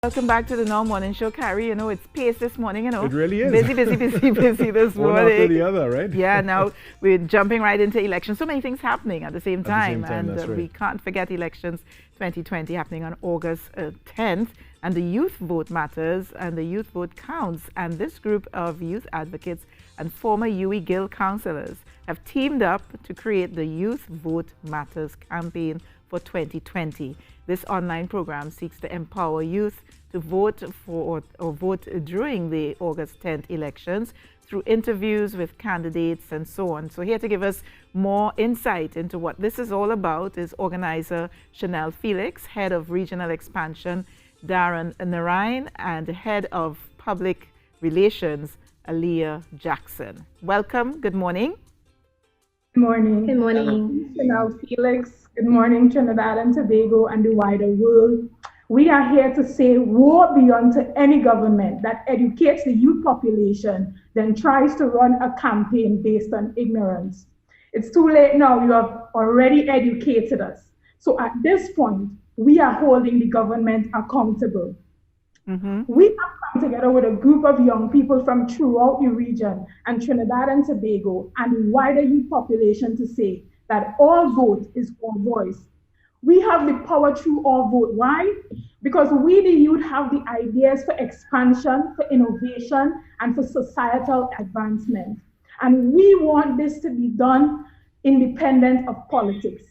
Welcome back to the Now Morning Show, Carrie. You know, it's pace this morning, It really is. Busy, busy, busy, busy this One morning. after the other, right? Yeah, now we're jumping right into elections. So many things happening at the same time. That's right. We can't forget elections 2020 happening on August 10th. And the youth vote matters and the youth vote counts. And this group of youth advocates and former UWI Guild councillors have teamed up to create the Youth Vote Matters campaign for 2020. This online program seeks to empower youth to vote for or vote during the August 10th elections through interviews with candidates and so on. So here to give us more insight into what this is all about is organizer Chanel Felix, head of regional expansion Darren Narain, and head of public relations Aliyah Jackson. Welcome. Good morning. Good morning. Good morning. Chanel Felix. Good morning, Trinidad and Tobago and the wider world. We are here to say woe beyond to any government that educates the youth population, then tries to run a campaign based on ignorance. It's too late now. You have already educated us. So at this point, we are holding the government accountable. We have come together with a group of young people from throughout the region and Trinidad and Tobago and the wider youth population to say that all vote is all voice. We have the power through all vote. Why? Because we, the youth, have the ideas for expansion, for innovation, and for societal advancement. And we want this to be done independent of politics.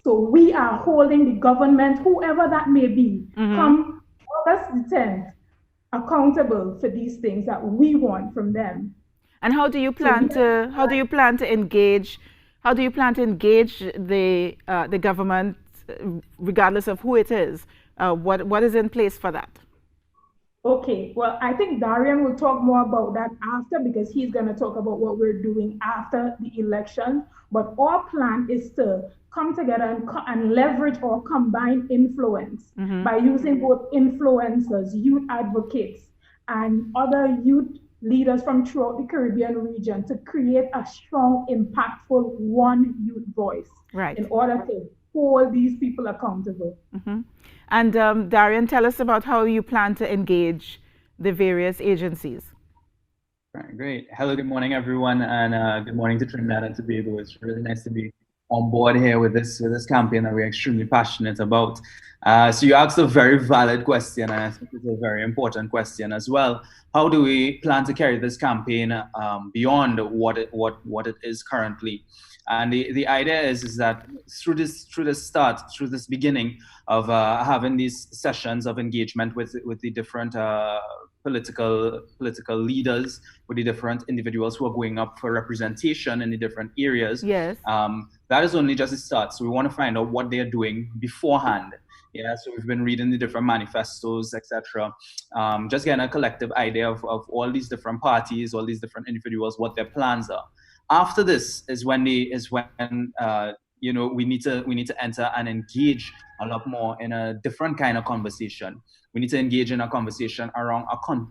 So we are holding the government, whoever that may be, come August the 10th, accountable for these things that we want from them. And how do you plan to engage? How do you plan to engage the government, regardless of who it is? What is in place for that? Okay, well, I think Darian will talk more about that after because he's going to talk about what we're doing after the election. But our plan is to come together and leverage or combine influence by using both influencers, youth advocates, and other youth leaders from throughout the Caribbean region to create a strong, impactful one youth voice in order to hold these people accountable. And Darian, tell us about how you plan to engage the various agencies. Right, great. Hello, good morning, everyone, and good morning to Trinidad and Tobago. It's really nice to be on board here with this campaign that we're extremely passionate about. So you asked a very valid question, and I think it's a very important question as well. How do we plan to carry this campaign beyond what it is currently? And the idea is that through this beginning of having these sessions of engagement with the different political leaders, with the different individuals who are going up for representation in the different areas. Yes. That is only just a start. So we want to find out what they are doing beforehand. Yeah, so we've been reading the different manifestos, etc. Just getting a collective idea of all these different parties, all these different individuals, what their plans are. After this is when we need to enter and engage a lot more in a different kind of conversation. We need to engage in a conversation around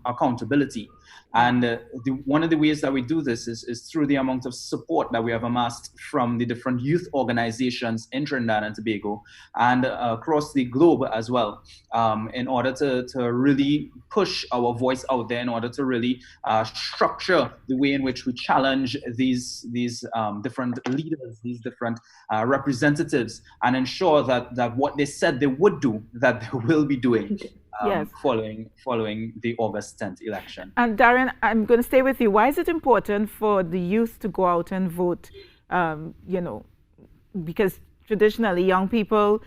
accountability. And one of the ways that we do this is through the amount of support that we have amassed from the different youth organizations in Trinidad and Tobago and across the globe as well, in order to really push our voice out there, in order to really structure the way in which we challenge these different leaders, these different representatives, and ensure that what they said they would do, that they will be doing. Following the August 10th election. And Darren, I'm going to stay with you. Why is it important for the youth to go out and vote? Because traditionally young people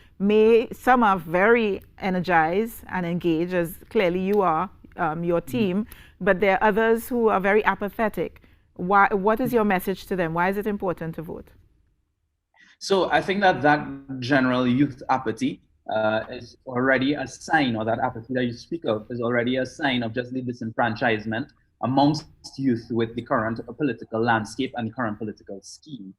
some are very energized and engaged, as clearly you are, your team, but there are others who are very apathetic. What is your message to them? Why is it important to vote? So I think that general youth apathy is already a sign, or that apathy that you speak of is already a sign of just the disenfranchisement amongst youth with the current political landscape and the current political scheme.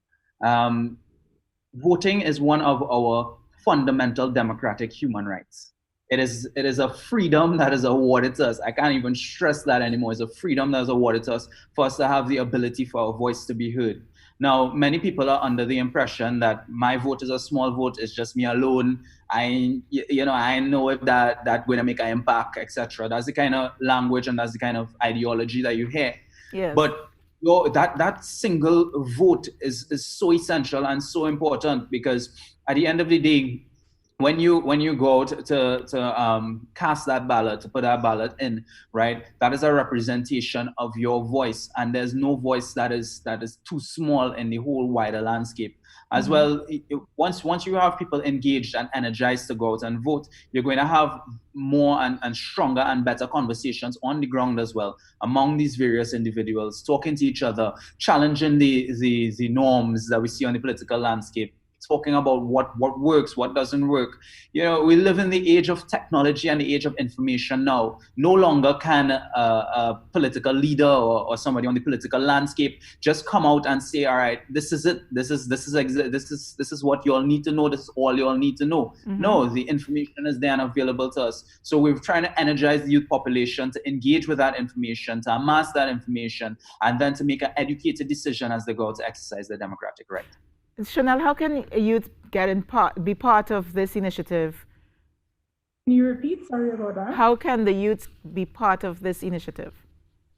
Voting is one of our fundamental democratic human rights. It is a freedom that is awarded to us. I can't even stress that anymore. It's a freedom that is awarded to us for us to have the ability for our voice to be heard. Now, many people are under the impression that my vote is a small vote, it's just me alone. I know if that going to make an impact, etc. That's the kind of language and that's the kind of ideology that you hear. Yes. But that single vote is so essential and so important, because at the end of the day, when you go out to cast that ballot, to put that ballot in, right, that is a representation of your voice, and there's no voice that is too small in the whole wider landscape. As well, once you have people engaged and energized to go out and vote, you're going to have more and stronger and better conversations on the ground as well among these various individuals, talking to each other, challenging the norms that we see on the political landscape, talking about what works, what doesn't work. We live in the age of technology and the age of information now. No longer can a political leader or somebody on the political landscape just come out and say, all right, this is it. This is what you all need to know. This is all you all need to know. No, the information is there and available to us. So we're trying to energize the youth population to engage with that information, to amass that information, and then to make an educated decision as they go to exercise their democratic right. Chanel, how can youth be part of this initiative? Can you repeat? Sorry about that. How can the youth be part of this initiative?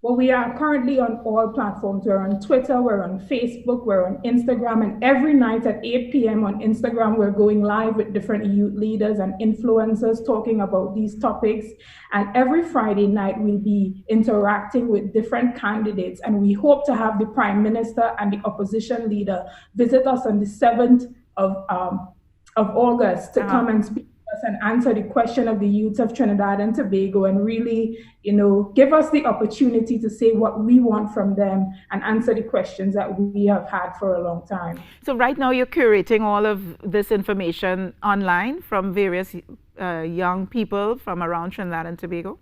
Well, we are currently on all platforms. We're on Twitter, we're on Facebook, we're on Instagram, and every night at 8 p.m. on Instagram, we're going live with different youth leaders and influencers talking about these topics. And every Friday night, we'll be interacting with different candidates. And we hope to have the Prime Minister and the opposition leader visit us on the 7th of August to come and speak and answer the question of the youth of Trinidad and Tobago, and really, give us the opportunity to say what we want from them and answer the questions that we have had for a long time. So right now you're curating all of this information online from various young people from around Trinidad and Tobago?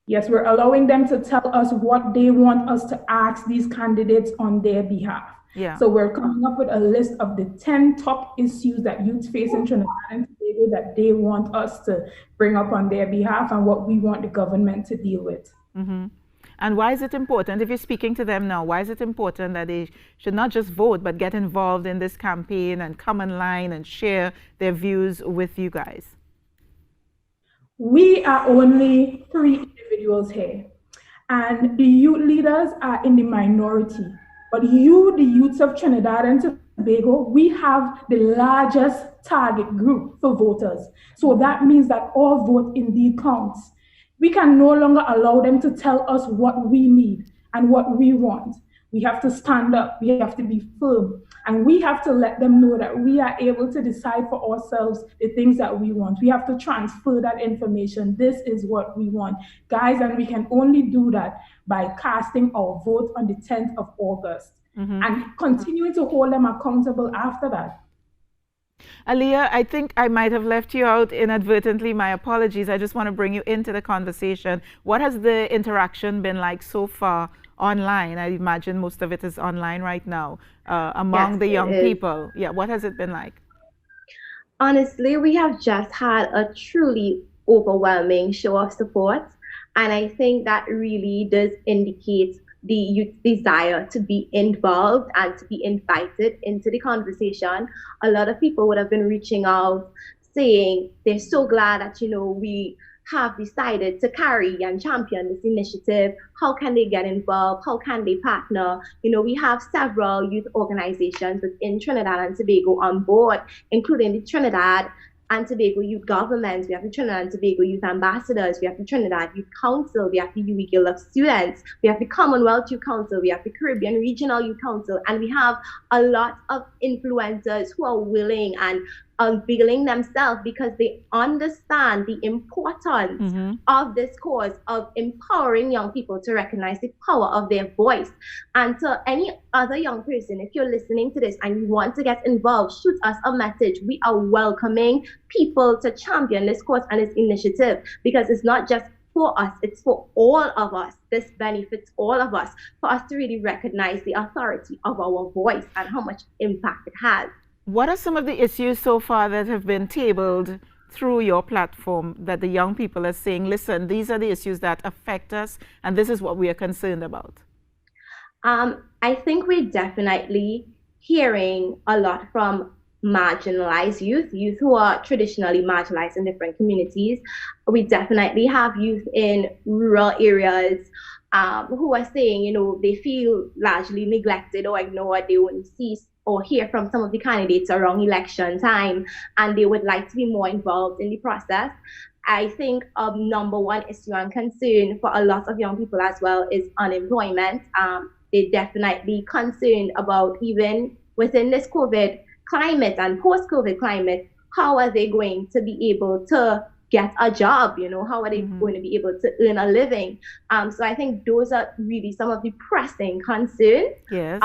Yes, we're allowing them to tell us what they want us to ask these candidates on their behalf. Yeah. So we're coming up with a list of the 10 top issues that youth face in Trinidad and Tobago that they want us to bring up on their behalf and what we want the government to deal with. And why is it important, if you're speaking to them now, why is it important that they should not just vote, but get involved in this campaign and come online and share their views with you guys? We are only 3 individuals here, and the youth leaders are in the minority. But the youths of Trinidad and Tobago, we have the largest target group for voters. So that means that all vote indeed counts. We can no longer allow them to tell us what we need and what we want. We have to stand up, we have to be firm, and we have to let them know that we are able to decide for ourselves the things that we want. We have to transfer that information. This is what we want, guys, and we can only do that by casting our vote on the 10th of August and continuing to hold them accountable after that. Aliyah, I think I might have left you out inadvertently. My apologies. I just want to bring you into the conversation. What has the interaction been like so far online? I imagine most of it is online right now among the young people. Yeah, what has it been like? Honestly, we have just had a truly overwhelming show of support. And I think that really does indicate the youth desire to be involved and to be invited into the conversation. A lot of people would have been reaching out saying they're so glad that, we have decided to carry and champion this initiative. How can they get involved? How can they partner? We have several youth organizations within Trinidad and Tobago on board, including the Trinidad and Tobago Youth Government. We have the Trinidad and Tobago Youth Ambassadors. We have the Trinidad Youth Council. We have the UWI Guild of Students. We have the Commonwealth Youth Council. We have the Caribbean Regional Youth Council. And we have a lot of influencers who are willing and unveiling themselves because they understand the importance of this cause of empowering young people to recognize the power of their voice. And to any other young person, if you're listening to this and you want to get involved, shoot us a message. We are welcoming people to champion this cause and this initiative, because it's not just for us, it's for all of us. This benefits all of us, for us to really recognize the authority of our voice and how much impact it has. What are some of the issues so far that have been tabled through your platform that the young people are saying, listen, these are the issues that affect us and this is what we are concerned about? I think we're definitely hearing a lot from marginalized youth who are traditionally marginalized in different communities. We definitely have youth in rural areas who are saying, they feel largely neglected or ignored. They wouldn't see or hear from some of the candidates around election time, and they would like to be more involved in the process. I think number one issue and concern for a lot of young people as well is unemployment. They're definitely concerned about, even within this COVID climate and post-COVID climate, how are they going to be able to get a job? How are they going to be able to earn a living? So I think those are really some of the pressing concerns. Yes.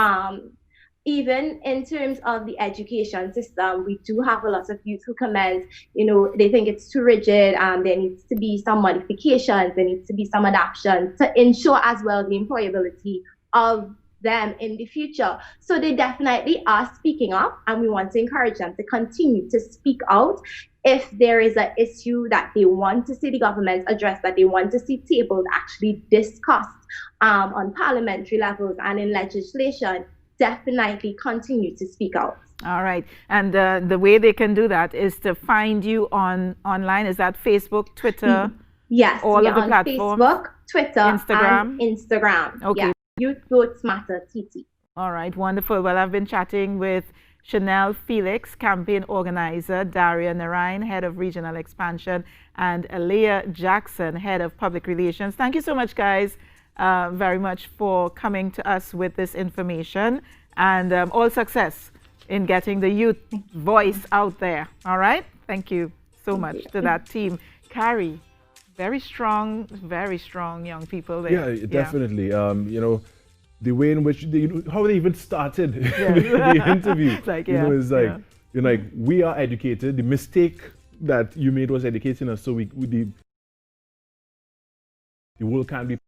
Even in terms of the education system, we do have a lot of youth who comment, they think it's too rigid, there needs to be some modifications, there needs to be some adaptation to ensure as well the employability of them in the future. So they definitely are speaking up, and we want to encourage them to continue to speak out if there is an issue that they want to see the government address, that they want to see tabled, actually discussed on parliamentary levels and in legislation. Definitely continue to speak out. All right. And the way they can do that is to find you online. Is that Facebook, Twitter? Yes. All of the platforms? Facebook, Twitter, Instagram? and Instagram. Okay. Yeah. Youth Votes Matter, TT. All right. Wonderful. Well, I've been chatting with Chanel Felix, campaign organizer, Daria Narain, head of regional expansion, and Alea Jackson, head of public relations. Thank you so much, guys. Very much for coming to us with this information, and all success in getting the youth voice out there. All right, thank you so much to that team. Carrie, very strong young people there. Yeah, definitely. The way in which how they even started the interview, is like, you're like, we are educated. The mistake that you made was educating us, so the world can't be.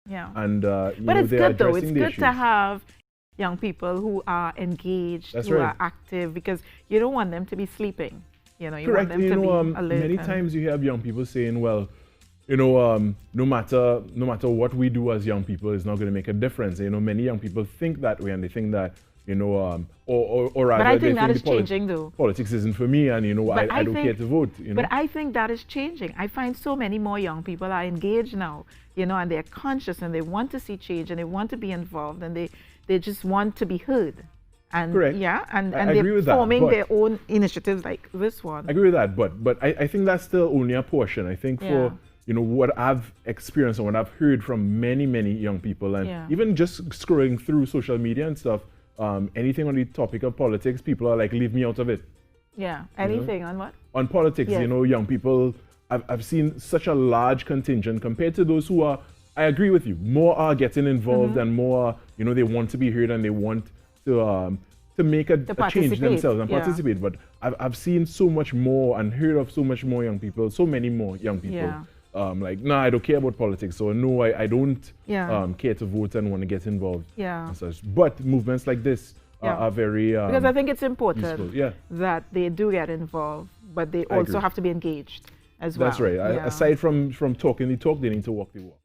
Yeah. And but it's good though. It's good issues. to have young people who are engaged, That's who right. are active, because you don't want them to be sleeping. You Correct. want them to be alert. Many times you have young people saying, well, no matter what we do as young people, it's not going to make a difference. Many young people think that way, and they think that or rather, but I think they that think is changing though. Politics isn't for me, and I don't care to vote. But I think that is changing. I find so many more young people are engaged now, and they're conscious, and they want to see change, and they want to be involved, and they just want to be heard. And correct. Yeah, and I they're forming their own initiatives like this one. I agree with that, but I think that's still only a portion. I think for what I've experienced and what I've heard from many young people, and even just scrolling through social media and stuff, anything on the topic of politics, people are like, leave me out of it. Yeah, anything on what? On politics, young people, I've seen such a large contingent compared to those who are, I agree with you, more are getting involved and more, they want to be heard and they want to make a change themselves and participate. But I've seen so much more and heard of so much more young people, so many more young people. I don't care about politics, so no, I don't care to vote and want to get involved. And such. But movements like this are very because I think it's important useful. that they do get involved, but they also have to be engaged as well. That's right. Aside from talking the talk, they need to walk the walk.